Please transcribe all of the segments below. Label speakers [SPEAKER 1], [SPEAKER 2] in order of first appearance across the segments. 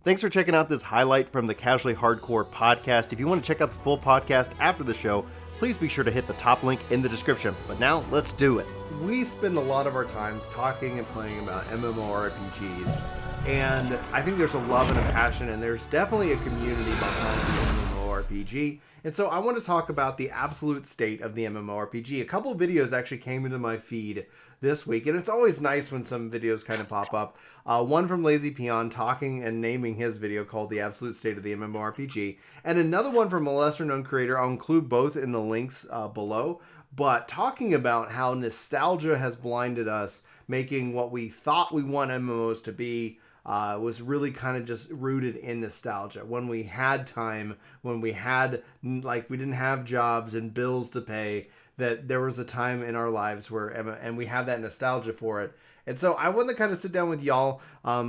[SPEAKER 1] Thanks for checking out this highlight from the Casually Hardcore podcast. If you want to check out the full podcast after the show, please be sure to hit the top link in the description. But now, let's do it. We spend a lot of our times talking and playing about MMORPGs, and I think there's a love and a passion, and there's definitely a community behind the MMORPG. And so I want to talk about the absolute state of the MMORPG. A couple of videos actually came into my feed this week, and it's always nice when some videos kind of pop up. One from Lazy Peon talking and naming his video called The Absolute State of the MMORPG, and another one from a lesser known creator. I'll include both in the links below, but talking about how nostalgia has blinded us, making what we thought we want MMOs to be was really kind of just rooted in nostalgia. When we had time, when we had, like, we didn't have jobs and bills to pay, that there was a time in our lives where, and we have that nostalgia for it. And so I want to kind of sit down with y'all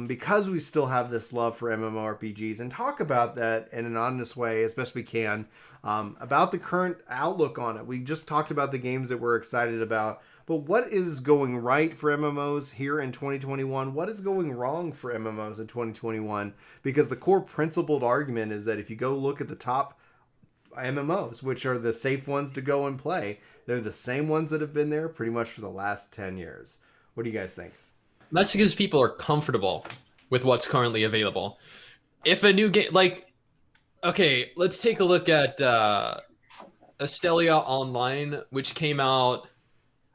[SPEAKER 1] because we still have this love for MMORPGs and talk about that in an honest way as best we can, about the current outlook on it. We just talked about the games that we're excited about, but what is going right for MMOs here in 2021? What is going wrong for MMOs in 2021? Because the core principled argument is that if you go look at the top MMOs, which are the safe ones to go and play, they're the same ones that have been there pretty much for the last 10 years. What do you guys think?
[SPEAKER 2] That's because people are comfortable with what's currently available. If a new game, like, okay, let's take a look at Astelia Online, which came out,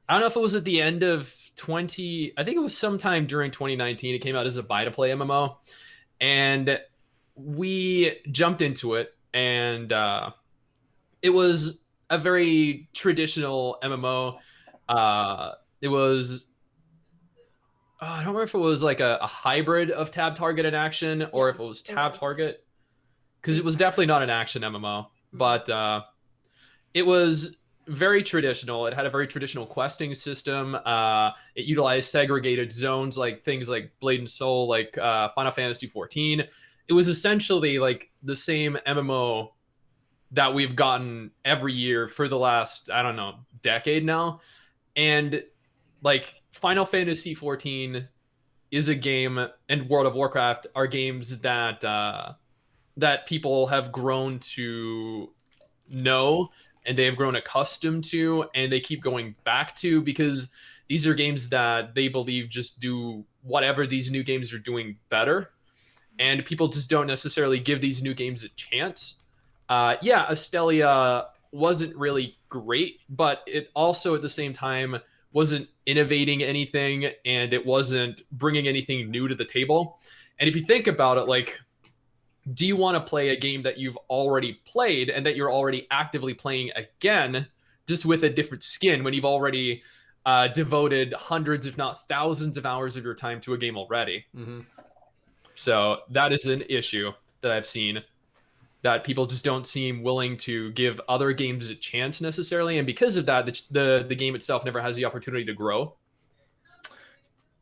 [SPEAKER 2] I don't know if it was at the end of I think it was sometime during 2019. It came out as a buy-to-play MMO, and we jumped into it, and it was a very traditional MMO. It was, I don't remember if it was like a hybrid of tab target and action, or if it was tab target, because it was definitely not an action MMO, but it was very traditional. It had a very traditional questing system. It utilized segregated zones, like things like Blade and Soul, like Final Fantasy XIV. It was essentially like the same MMO that we've gotten every year for the last, I don't know, decade now. And like Final Fantasy XIV is a game, and World of Warcraft are games that that people have grown to know, and they have grown accustomed to, and they keep going back to, because these are games that they believe just do whatever these new games are doing better. And people just don't necessarily give these new games a chance. Yeah, Astelia wasn't really great, but it also at the same time wasn't innovating anything, and it wasn't bringing anything new to the table. And if you think about it, like, do you want to play a game that you've already played and that you're already actively playing again, just with a different skin, when you've already devoted hundreds, if not thousands of hours of your time to a game already? Mm-hmm. So that is an issue that I've seen, that people just don't seem willing to give other games a chance necessarily. And because of that, the game itself never has the opportunity to grow.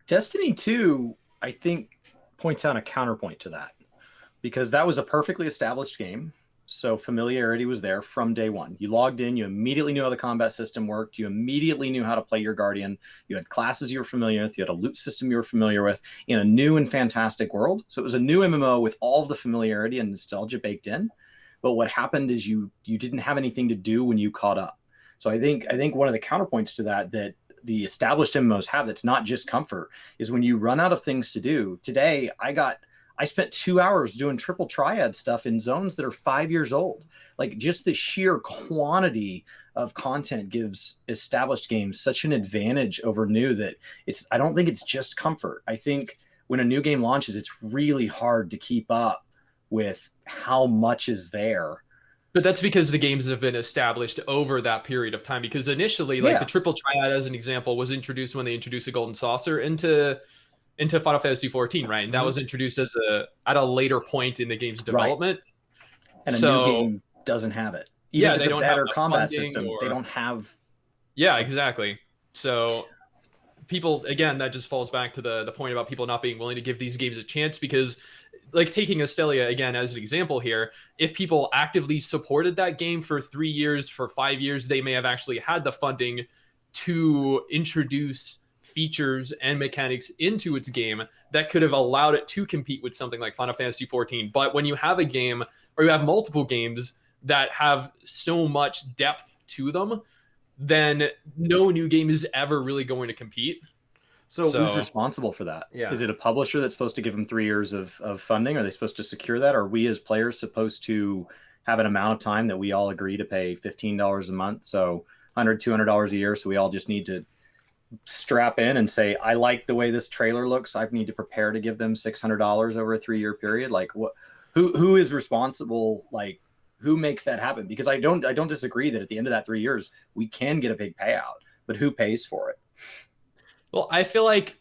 [SPEAKER 3] Destiny 2, I think, points out a counterpoint to that, because that was a perfectly established game. So familiarity was there from day one. You logged in, you immediately knew how the combat system worked. You immediately knew how to play your Guardian. You had classes you were familiar with. You had a loot system you were familiar with in a new and fantastic world. So it was a new MMO with all of the familiarity and nostalgia baked in. But what happened is you didn't have anything to do when you caught up. So I think one of the counterpoints to that the established MMOs have, that's not just comfort, is when you run out of things to do. Today, I spent 2 hours doing triple triad stuff in zones that are 5 years old. Like, just the sheer quantity of content gives established games such an advantage over new that I don't think it's just comfort. I think when a new game launches, it's really hard to keep up with how much is there.
[SPEAKER 2] But that's because the games have been established over that period of time. Because initially, like, the triple triad, as an example, was introduced when they introduced the Golden Saucer into Final Fantasy XIV, right? And that was introduced at a later point in the game's development.
[SPEAKER 3] Right. And a new game doesn't have it. Even if it's a better combat system, they don't have.
[SPEAKER 2] Yeah, exactly. So people, again, that just falls back to the point about people not being willing to give these games a chance, because, like, taking Astelia again as an example here, if people actively supported that game for 3 years, for 5 years, they may have actually had the funding to introduce features and mechanics into its game that could have allowed it to compete with something like Final Fantasy XIV. But when you have a game, or you have multiple games that have so much depth to them, then no new game is ever really going to compete.
[SPEAKER 3] So who's responsible for that?
[SPEAKER 1] Yeah.
[SPEAKER 3] Is it a publisher that's supposed to give them 3 years of funding? Are they supposed to secure that? Are we as players supposed to have an amount of time that we all agree to pay $15 a month? So $100, $200 a year. So we all just need to strap in and say, I like the way this trailer looks. I need to prepare to give them $600 over a 3-year period. Like what, who is responsible? Like who makes that happen? Because I don't disagree that at the end of that 3 years, we can get a big payout, but who pays for it?
[SPEAKER 2] Well, I feel like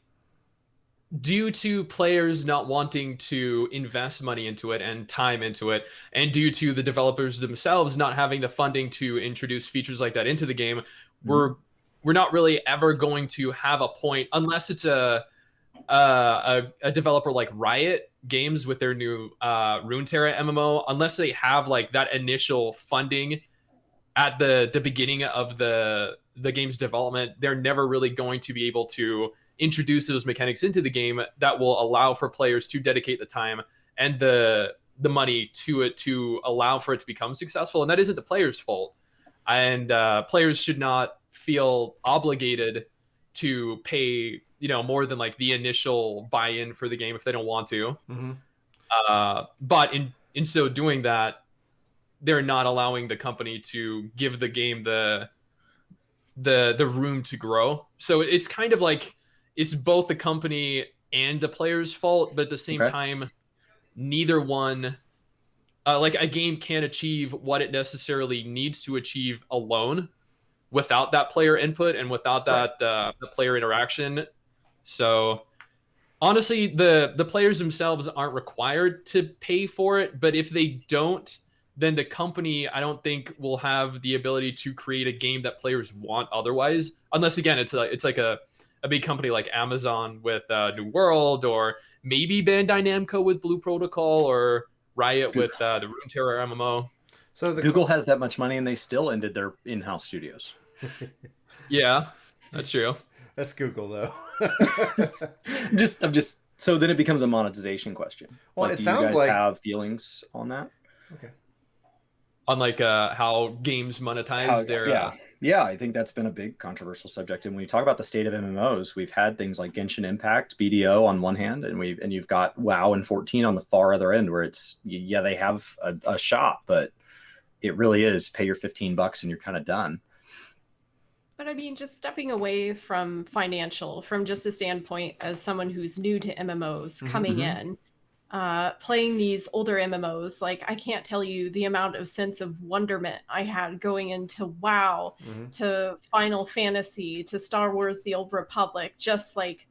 [SPEAKER 2] due to players not wanting to invest money into it and time into it, and due to the developers themselves not having the funding to introduce features like that into the game, we're not really ever going to have a point, unless it's a developer like Riot Games with their new Runeterra MMO, unless they have like that initial funding at the beginning of the game's development, they're never really going to be able to introduce those mechanics into the game that will allow for players to dedicate the time and the money to it to allow for it to become successful. And that isn't the players' fault. And players should not feel obligated to pay, more than like the initial buy-in for the game if they don't want to. But in so doing that, they're not allowing the company to give the game the room to grow. So it's kind of like it's both the company and the player's fault, but at the same time, neither one, like a game can't achieve what it necessarily needs to achieve alone without that player input and without that the player interaction. So honestly, the players themselves aren't required to pay for it, but if they don't, then the company, I don't think, will have the ability to create a game that players want otherwise. Unless, again, it's like a big company like Amazon with New World, or maybe Bandai Namco with Blue Protocol, or Riot with the Runeterra MMO.
[SPEAKER 3] So Google has that much money and they still ended their in-house studios.
[SPEAKER 2] Yeah, that's true.
[SPEAKER 1] That's Google, though.
[SPEAKER 3] I'm just. So then it becomes a monetization question.
[SPEAKER 1] Well,
[SPEAKER 3] like,
[SPEAKER 1] it
[SPEAKER 3] do
[SPEAKER 1] sounds
[SPEAKER 3] you guys
[SPEAKER 1] like
[SPEAKER 3] have feelings on that?
[SPEAKER 1] Okay.
[SPEAKER 2] On like how games monetize their
[SPEAKER 3] yeah, I think that's been a big controversial subject. And when you talk about the state of MMOs, we've had things like Genshin Impact, BDO on one hand, and you've got WoW and 14 on the far other end, where it's they have a shop, but it really is pay your $15 and you're kind of done.
[SPEAKER 4] But I mean, just stepping away from financial, from just a standpoint as someone who's new to MMOs coming in, playing these older MMOs, like I can't tell you the amount of sense of wonderment I had going into WoW, to Final Fantasy, to Star Wars: The Old Republic, just like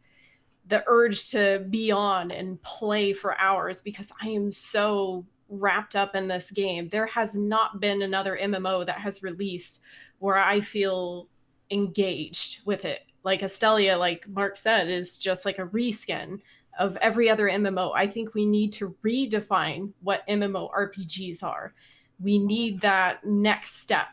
[SPEAKER 4] the urge to be on and play for hours because I am so wrapped up in this game. There has not been another MMO that has released where I feel engaged with it. Like Astelia, like Mark said, is just like a reskin of every other MMO. I think we need to redefine what MMORPGs are. We need that next step.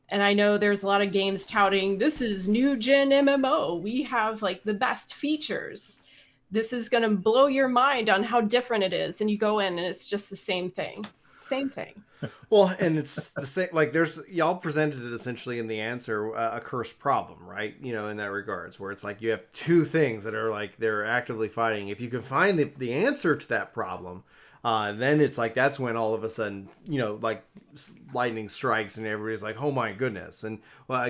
[SPEAKER 4] And I know there's a lot of games touting, this is new gen MMO. We have like the best features. This is going to blow your mind on how different it is. And you go in and it's just the same thing. Same thing.
[SPEAKER 1] Well, and it's the same, like there's, y'all presented it essentially in the answer, a cursed problem, right? In that regards, where it's like you have two things that are like, they're actively fighting. If you can find the answer to that problem, then it's like, that's when all of a sudden, like lightning strikes and everybody's like, oh my goodness. And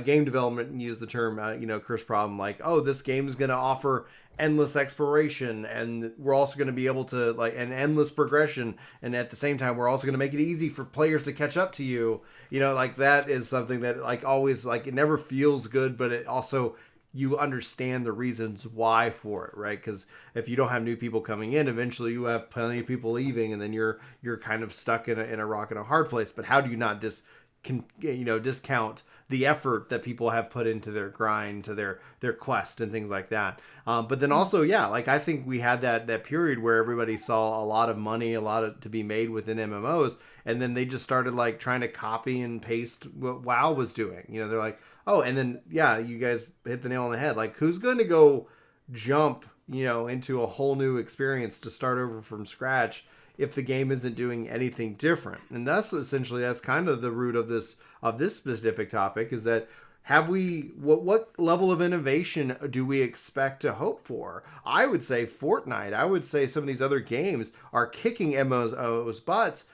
[SPEAKER 1] game development use the term, cursed problem, like, oh, this game is going to offer endless exploration, and we're also going to be able to like an endless progression, and at the same time we're also going to make it easy for players to catch up to you. Like that is something that like always, like it never feels good, but it also, you understand the reasons why for it, right? Because if you don't have new people coming in, eventually you have plenty of people leaving, and then you're kind of stuck in a rock and a hard place. But how do you not just discount the effort that people have put into their grind, to their quest and things like that. But then also, like I think we had that period where everybody saw a lot of money, to be made within MMOs, and then they just started like trying to copy and paste what WoW was doing. They're like, oh, and then you guys hit the nail on the head. Like, who's going to go jump into a whole new experience to start over from scratch if the game isn't doing anything different? And that's kind of the root of this specific topic, is that what level of innovation do we expect to hope for? I would say Fortnite, I would say some of these other games are kicking MMO's butts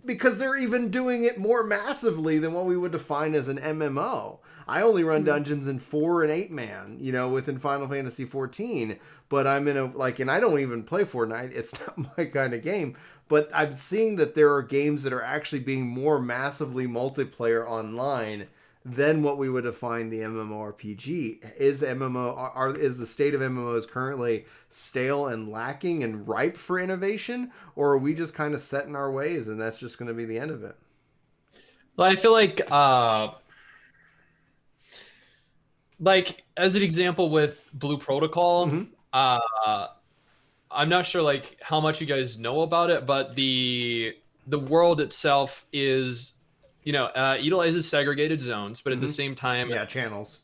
[SPEAKER 1] because they're even doing it more massively than what we would define as an MMO. I only run dungeons in 4 and 8 man, within Final Fantasy XIV, but I'm in and I don't even play Fortnite. It's not my kind of game, but I'm seeing that there are games that are actually being more massively multiplayer online than what we would define the MMORPG. Is the state of MMOs currently stale and lacking and ripe for innovation, or are we just kind of set in our ways and that's just going to be the end of it?
[SPEAKER 2] Well, I feel like as an example with Blue Protocol, I'm not sure how much you guys know about it, but the world itself is, utilizes segregated zones, but at the same time,
[SPEAKER 1] channels.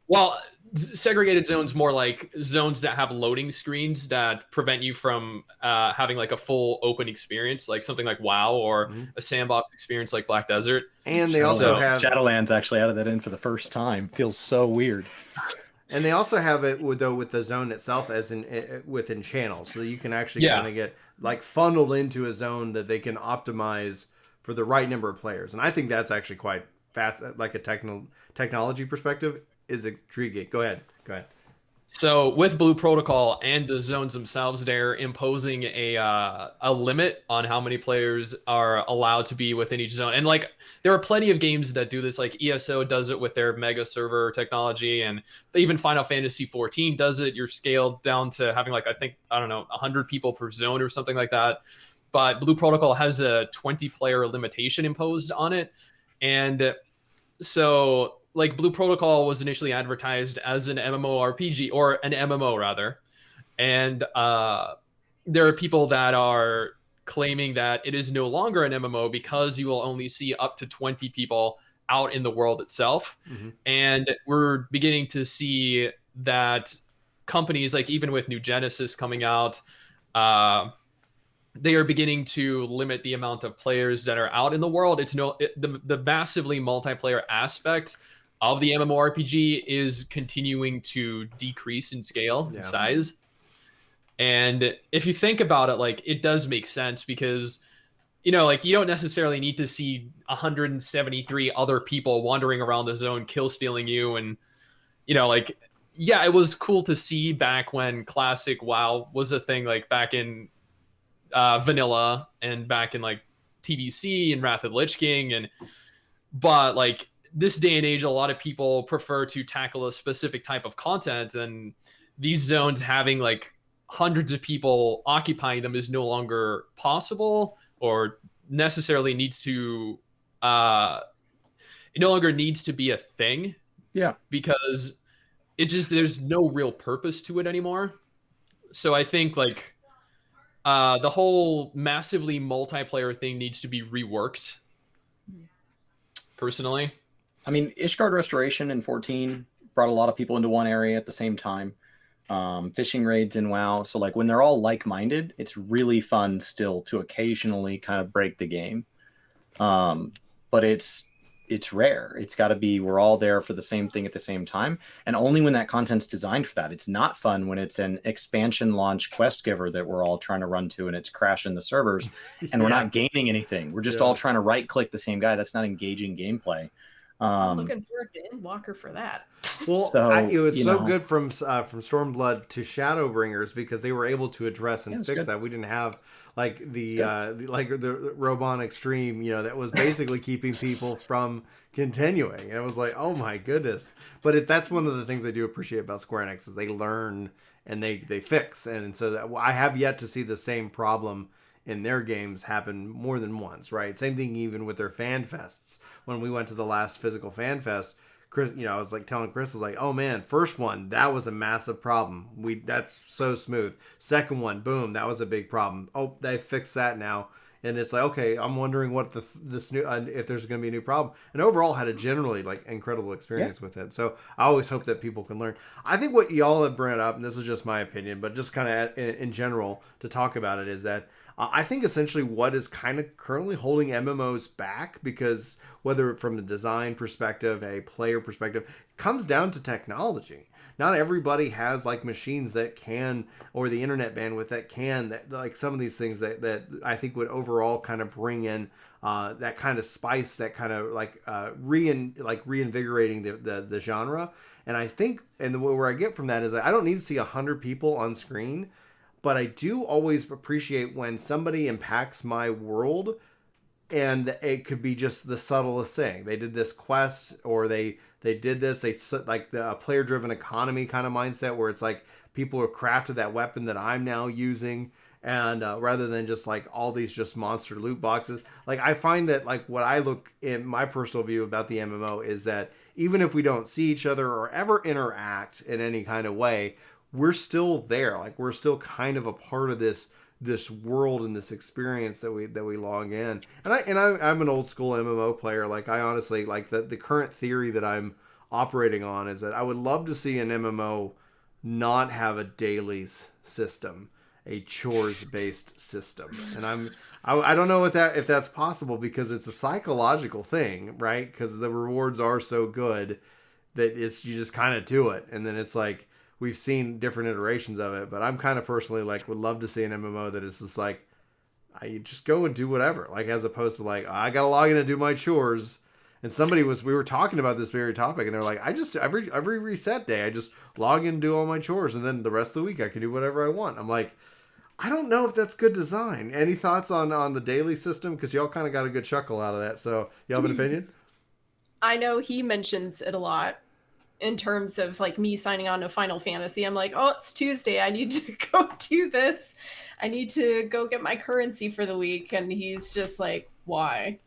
[SPEAKER 2] Well, segregated zones more like zones that have loading screens that prevent you from having a full open experience, like something like WoW, or a sandbox experience like Black Desert.
[SPEAKER 1] And they also have
[SPEAKER 3] Shadowlands actually added that in for the first time. Feels so weird.
[SPEAKER 1] And they also have it with the zone itself as within channels, so you can actually kind of get funneled into a zone that they can optimize for the right number of players. And I think that's actually quite fast, like a technology perspective, is intriguing. Go ahead.
[SPEAKER 2] So with Blue Protocol and the zones themselves, they're imposing a limit on how many players are allowed to be within each zone. And there are plenty of games that do this. Like ESO does it with their mega server technology, and even Final Fantasy XIV does it. You're scaled down to having 100 people per zone or something like that. But Blue Protocol has a 20-player limitation imposed on it. And so Blue Protocol was initially advertised as an MMORPG, or an MMO rather. And there are people that are claiming that it is no longer an MMO because you will only see up to 20 people out in the world itself. And we're beginning to see that companies, even with New Genesis coming out, they are beginning to limit the amount of players that are out in the world. The massively multiplayer aspect of the MMORPG is continuing to decrease in scale and size. And if you think about it, it does make sense, because you don't necessarily need to see 173 other people wandering around the zone kill stealing you. And it was cool to see back when classic WoW was a thing, back in vanilla and back in TBC and Wrath of the Lich King, but this day and age, a lot of people prefer to tackle a specific type of content, and these zones having hundreds of people occupying them is no longer possible, or necessarily needs to it no longer needs to be a thing, because there's no real purpose to it anymore. So I think the whole massively multiplayer thing needs to be reworked, personally.
[SPEAKER 3] I mean, Ishgard Restoration in 14 brought a lot of people into one area at the same time. Fishing raids in WoW. So when they're all like-minded, it's really fun still to occasionally kind of break the game. But it's rare. It's got to be we're all there for the same thing at the same time. And only when that content's designed for that. It's not fun when it's an expansion launch quest giver that we're all trying to run to and it's crashing the servers and we're not gaining anything. We're just all trying to right-click the same guy. That's not engaging gameplay.
[SPEAKER 4] I'm looking forward to Endwalker for that.
[SPEAKER 1] Well, it was so good from Stormblood to Shadowbringers, because they were able to address and fix that. We didn't have the Roban Extreme, that was basically keeping people from continuing. And it was oh my goodness. But that's one of the things I do appreciate about Square Enix, is they learn and they fix. And so I have yet to see the same problem in their games happen more than once, right? Same thing even with their fan fests. When we went to the last physical fan fest, Chris, I was like telling Chris, I was like, oh man, first one, that was a massive problem. That's so smooth. Second one, boom, that was a big problem. Oh, they fixed that now. And it's like, okay, I'm wondering what this new if there's going to be a new problem. And overall, had a generally like incredible experience with it. So I always hope that people can learn. I think what y'all have brought up, and this is just my opinion, but just kind of in general to talk about it, is that I think essentially what is kind of currently holding MMOs back, because whether from the design perspective, a player perspective, comes down to technology. Not everybody has like machines that can, or the internet bandwidth that can, that like some of these things that I think would overall kind of bring in that kind of spice, that kind of like reinvigorating the genre. And I think, and where I get from that is I don't need to see 100 people on screen, but I do always appreciate when somebody impacts my world, and it could be just the subtlest thing. They did this quest, or they did this. They like the player-driven economy kind of mindset, where it's like people have crafted that weapon that I'm now using, and rather than just like all these just monster loot boxes. Like I find that like what I look in my personal view about the MMO is that even if we don't see each other or ever interact in any kind of way, we're still there. Like we're still kind of a part of this world and this experience that we log in. And I'm an old school MMO player. Like I honestly like the current theory that I'm operating on is that I would love to see an MMO not have a dailies system, a chores based system. And I don't know if that's possible, because it's a psychological thing, right? Because the rewards are so good that you just kind of do it, and then it's like, we've seen different iterations of it, but I'm kind of personally like would love to see an MMO that is just like, I just go and do whatever, like as opposed to like, I gotta log in and do my chores. And we were talking about this very topic, and they're like, I just every reset day I just log in and do all my chores, and then the rest of the week I can do whatever I want. I'm like, I don't know if that's good design. Any thoughts on the daily system? Because y'all kind of got a good chuckle out of that. So you have an opinion?
[SPEAKER 4] I know he mentions it a lot in terms of like me signing on to Final Fantasy. I'm like, oh, it's Tuesday. I need to go do this. I need to go get my currency for the week. And he's just like, why?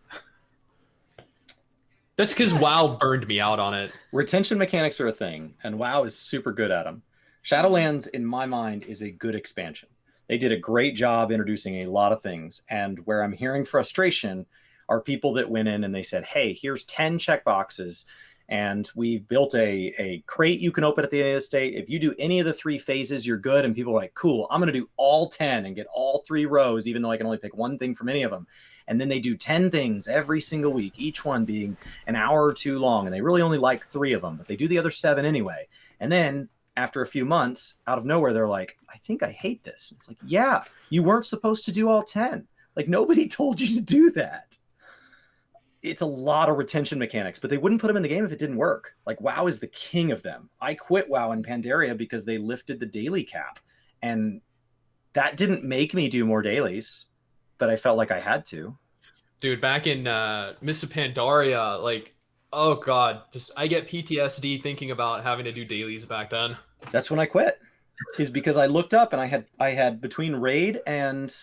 [SPEAKER 2] That's because WoW burned me out on it.
[SPEAKER 3] Retention mechanics are a thing, and WoW is super good at them. Shadowlands, in my mind, is a good expansion. They did a great job introducing a lot of things. And where I'm hearing frustration are people that went in and they said, hey, here's 10 checkboxes, and we've built a crate you can open at the end of the state. If you do any of the 3 phases, you're good. And people are like, cool, I'm going to do all 10 and get all 3 rows, even though I can only pick one thing from any of them. And then they do 10 things every single week, each one being an hour or 2 long. And they really only like 3 of them, but they do the other 7 anyway. And then after a few months, out of nowhere, they're like, I think I hate this. It's like, yeah, you weren't supposed to do all 10. Like, nobody told you to do that. It's a lot of retention mechanics, but they wouldn't put them in the game if it didn't work. Like, WoW is the king of them. I quit WoW in Pandaria because they lifted the daily cap, and that didn't make me do more dailies, but I felt like I had to.
[SPEAKER 2] Dude, back in Mists of Pandaria, like, oh god, just I get PTSD thinking about having to do dailies back then.
[SPEAKER 3] That's when I quit. Is because I looked up and I had between raid and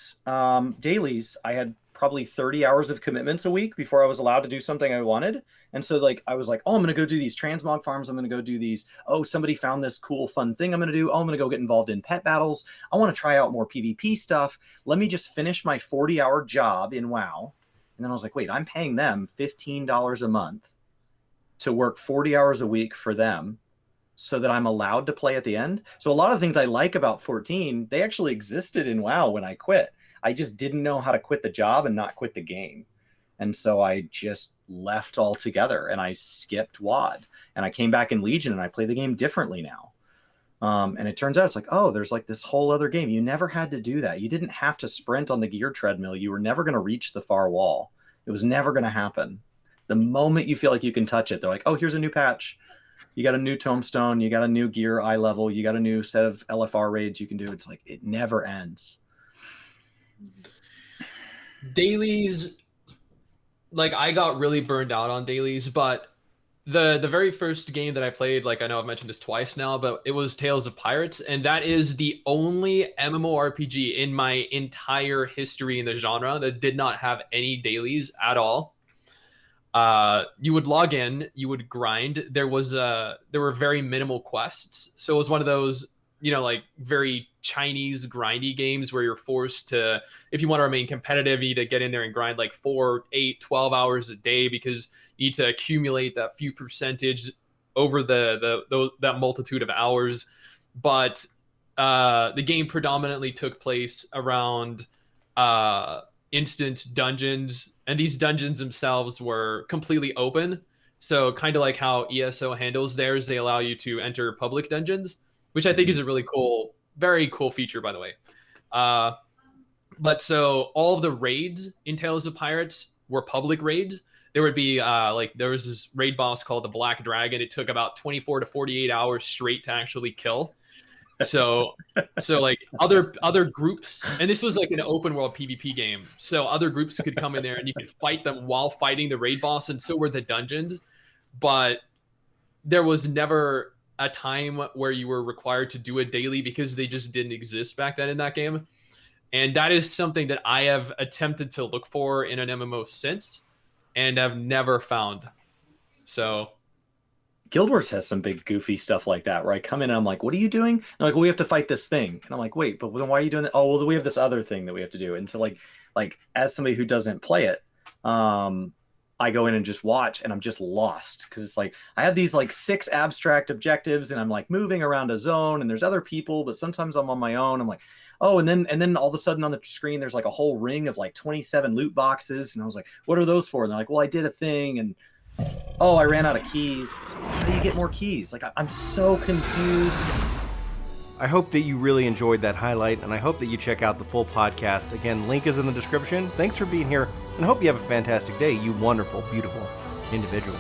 [SPEAKER 3] dailies, I had probably 30 hours of commitments a week before I was allowed to do something I wanted. And so like I was like, oh, I'm gonna go do these transmog farms, I'm gonna go do these, oh, somebody found this cool fun thing I'm gonna do, oh, I'm gonna go get involved in pet battles, I want to try out more PvP stuff, let me just finish my 40-hour job in WoW. And then I was like, wait, I'm paying them $15 a month to work 40 hours a week for them so that I'm allowed to play at the end. So a lot of things I like about 14, they actually existed in WoW when I quit. I just didn't know how to quit the job and not quit the game. And so I just left altogether and I skipped WoD. And I came back in Legion and I play the game differently now. And it turns out it's like, oh, there's like this whole other game. You never had to do that. You didn't have to sprint on the gear treadmill. You were never going to reach the far wall. It was never going to happen. The moment you feel like you can touch it, they're like, oh, here's a new patch. You got a new tombstone. You got a new gear eye level. You got a new set of LFR raids you can do. It's like, it never ends.
[SPEAKER 2] Dailies, like I got really burned out on dailies, but The very first game that I played, like I know I've mentioned this twice now, but it was Tales of Pirates, and that is the only MMORPG in my entire history in the genre that did not have any dailies at all. You would log in, you would grind. There were very minimal quests, so it was one of those, like very Chinese grindy games where you're forced to, if you want to remain competitive, you need to get in there and grind like 4, 8, 12 hours a day, because you need to accumulate that few percentage over that multitude of hours. But the game predominantly took place around instant dungeons, and these dungeons themselves were completely open. So kind of like how ESO handles theirs, they allow you to enter public dungeons, which I think is a really cool, very cool feature, by the way. But so all of the raids in Tales of Pirates were public raids. There would be there was this raid boss called the Black Dragon. It took about 24 to 48 hours straight to actually kill. So like other groups, and this was like an open world PvP game. So other groups could come in there and you could fight them while fighting the raid boss, and so were the dungeons. But there was never a time where you were required to do a daily, because they just didn't exist back then in that game. And that is something that I have attempted to look for in an MMO since, and have never found. So
[SPEAKER 3] Guild Wars has some big goofy stuff like that, where I come in and I'm like, what are you doing? And they're like, well, we have to fight this thing. And I'm like, wait, but then why are you doing that? Oh, well, we have this other thing that we have to do. And so like as somebody who doesn't play it, I go in and just watch, and I'm just lost, because it's like I have these like 6 abstract objectives, and I'm like moving around a zone, and there's other people, but sometimes I'm on my own. I'm like, oh, and then all of a sudden on the screen there's like a whole ring of like 27 loot boxes, and I was like, what are those for? And they're like, well, I did a thing, and oh, I ran out of keys. So how do you get more keys? Like, I'm so confused.
[SPEAKER 1] I hope that you really enjoyed that highlight, and I hope that you check out the full podcast. Again, link is in the description. Thanks for being here, and I hope you have a fantastic day, you wonderful, beautiful individual.